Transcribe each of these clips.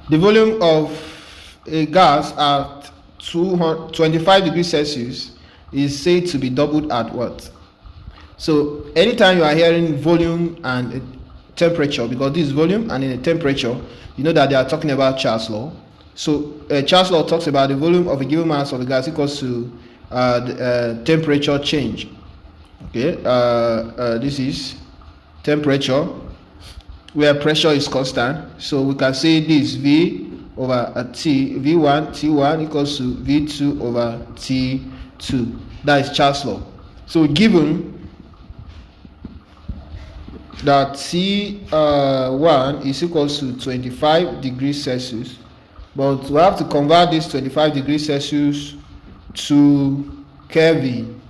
the volume of a gas at 25 degrees Celsius is said to be doubled at what? So anytime you are hearing volume and temperature, because this is volume and in a temperature, you know that they are talking about Charles' law. So Charles' law talks about the volume of a given mass of a gas equals to the temperature change. Okay, this is temperature where pressure is constant. So we can say this V over T, V1, T1 equals to V2 over T2. That is Charles' law. So given that T1 is equals to 25 degrees Celsius, but we have to convert this 25 degrees Celsius to Kelvin,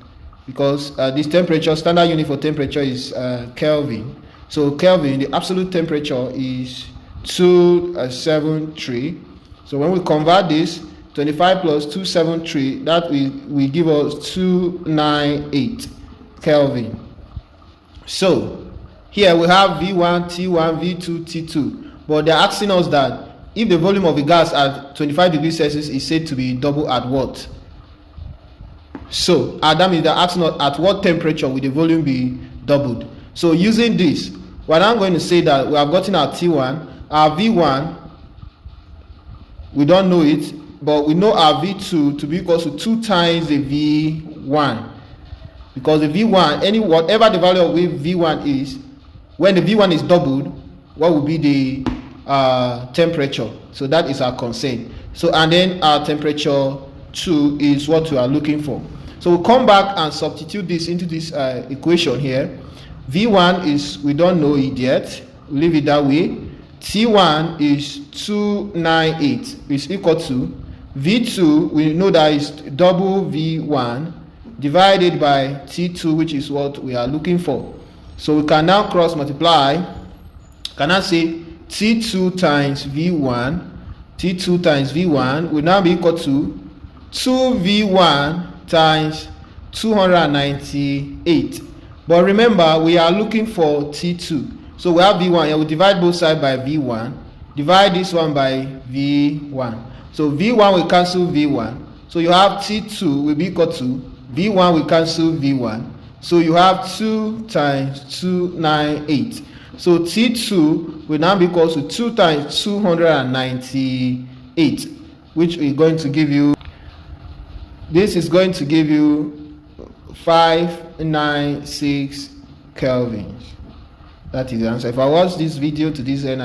because this temperature, standard unit for temperature is Kelvin. So Kelvin, the absolute temperature is 273. So when we convert this 25 plus 273, that will give us 298 Kelvin. So here we have V1, T1, V2, T2, but they're asking us that if the volume of a gas at 25 degrees Celsius is said to be double at what? So that means they're asking us at what temperature will the volume be doubled. So using this, what I'm going to say that we have gotten our T1, our V1, we don't know it, but we know our V2 to be equal to 2 times the V1, because the V1, whatever the value of V1 is, when the V1 is doubled, what will be the temperature? So that is our concern. So and then our temperature 2 is what we are looking for. So we'll come back and substitute this into this equation here. V1 is, we don't know it yet, we'll leave it that way. T1 is 298, is equal to V2, we know that is double V1 divided by T2, which is what we are looking for. So we can now cross multiply, can I say T2 times V1, T2 times V1 will now be equal to 2V1 times 298. But remember, we are looking for T2. So we have V1 here, we divide both sides by V1, divide this one by V1. So V1 will cancel V1. So you have T2 will be equal to V1 will cancel V1. So you have 2 times 298. So T2 will now be equal to 2 times 298, which is going to give you, this is going to give you 596 kelvins. That is the answer. If I watch this video to this end,